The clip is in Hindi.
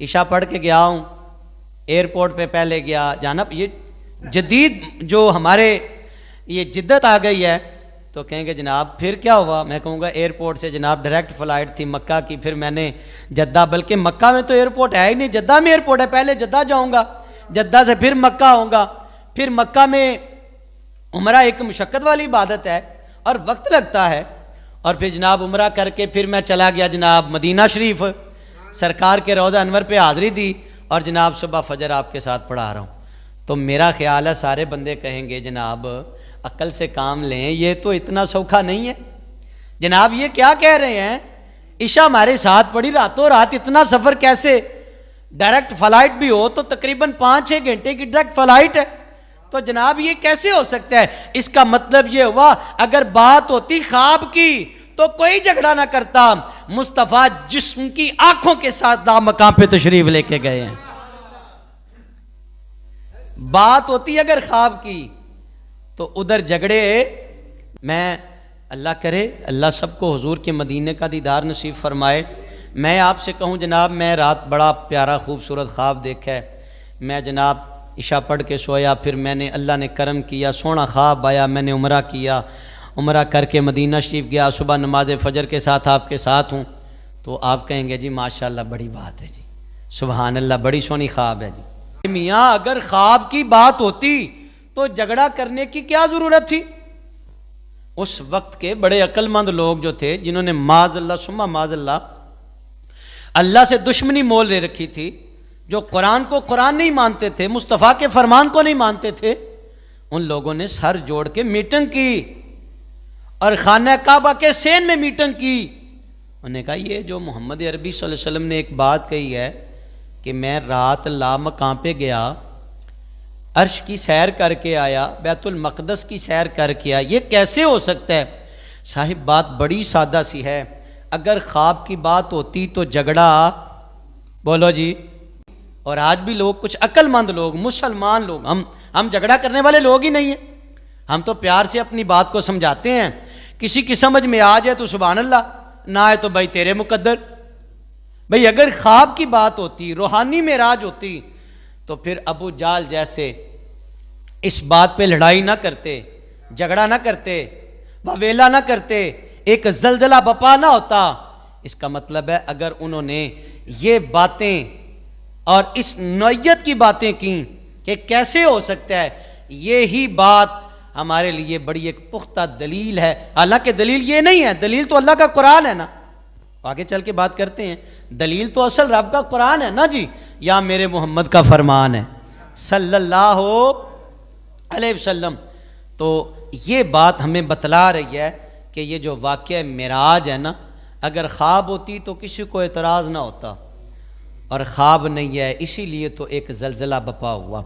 ईशा पढ़ के गया हूँ, एयरपोर्ट पे पहले गया जाना। ये जदीद जो हमारे ये जिद्दत आ गई है, तो कहेंगे जनाब फिर क्या हुआ। मैं कहूँगा एयरपोर्ट से जनाब डायरेक्ट फ़्लाइट थी मक्का की, फिर मैंने जद्दा, बल्कि मक्का में तो एयरपोर्ट है ही नहीं, जद्दा में एयरपोर्ट है। पहले जद्दा जाऊँगा, जद्दा से फिर मक्का आऊँगा, फिर मक्का में उम्रा एक मुशक्क़त वाली इबादत है और वक्त लगता है। और फिर जनाब उम्रा करके फिर मैं चला गया जनाब मदीना शरीफ, सरकार के रोज़ा अनवर पे हाज़री दी और जनाब सुबह फजर आपके साथ पढ़ा रहा हूँ। तो मेरा ख्याल है सारे बंदे कहेंगे जनाब अक्ल से काम लें, ये तो इतना सौखा नहीं है जनाब। ये क्या कह रहे हैं, ईशा हमारे साथ पढ़ी रातों रात, इतना सफ़र कैसे। डायरेक्ट फ़्लाइट भी हो तो तकरीबन 5-6 घंटे की डायरेक्ट फ़्लाइट है, तो जनाब ये कैसे हो सकता है। इसका मतलब ये हुआ अगर बात होती ख्वाब की तो कोई झगड़ा ना करता। मुस्तफ़ा जिस्म की आंखों के साथ दामकाम पे तशरीफ लेके गए हैं। बात होती अगर ख्वाब की तो उधर झगड़े। मैं अल्लाह करे अल्लाह सबको हुजूर के मदीने का दीदार नसीब फरमाए। मैं आपसे कहूँ जनाब, मैं रात बड़ा प्यारा खूबसूरत ख्वाब देखा है। मैं जनाब इशा पढ़ के सोया, फिर मैंने अल्लाह ने करम किया, सोना ख्वाब आया, मैंने उम्रा किया, उम्रा करके मदीना शरीफ गया, सुबह नमाज फ़जर के साथ आपके साथ हूँ। तो आप कहेंगे जी माशाल्लाह बड़ी बात है जी, सुबहान अल्लाह, बड़ी सोनी ख्वाब है जी। मियाँ अगर ख्वाब की बात होती तो झगड़ा करने की क्या ज़रूरत थी। उस वक्त के बड़े अक्लमंद लोग जो थे, जिन्होंने माज़ल्लाह सुम्मा माज़ल्लाह अल्लाह से दुश्मनी मोल ले रखी थी, जो कुरान को कुरान नहीं मानते थे, मुस्तफ़ा के फरमान को नहीं मानते थे, उन लोगों ने सर जोड़ के मीटिंग की और खाना काबा के सेन में मीटिंग की। उन्होंने कहा ये जो मोहम्मद अरबी सल्लल्लाहु अलैहि वसल्लम ने एक बात कही है कि मैं रात लामकां पे गया, अर्श की सैर करके आया, बैतुल मक़दस की सैर करके आया, ये कैसे हो सकता है। साहिब बात बड़ी सादा सी है। अगर ख्वाब की बात होती तो झगड़ा, बोलो जी। और आज भी लोग, कुछ अक्लमंद लोग, मुसलमान लोग, हम झगड़ा करने वाले लोग ही नहीं हैं। हम तो प्यार से अपनी बात को समझाते हैं। किसी की समझ में आ जाए तो सुभान अल्लाह, ना आए तो भाई तेरे मुकद्दर। भाई अगर ख्वाब की बात होती, रूहानी मेराज होती, तो फिर अबू जाल जैसे इस बात पे लड़ाई ना करते, झगड़ा ना करते, ववेला ना करते, एक जलजला बपा ना होता। इसका मतलब है अगर उन्होंने ये बातें और इस नौयत की बातें की कि कैसे हो सकता है, ये ही बात हमारे लिए बड़ी एक पुख्ता दलील है। हालांकि दलील ये नहीं है, दलील तो अल्लाह का कुरान है ना, आगे चल के बात करते हैं। दलील तो असल रब का कुरान है ना जी, या मेरे मोहम्मद का फरमान है सल्लल्लाहु अलैहि वसल्लम। तो ये बात हमें बतला रही है कि ये जो वाक़या मेराज है ना, अगर ख्वाब होती तो किसी को एतराज़ ना होता, और ख्वाब नहीं है, इसीलिए तो एक ज़लज़ला बपा हुआ।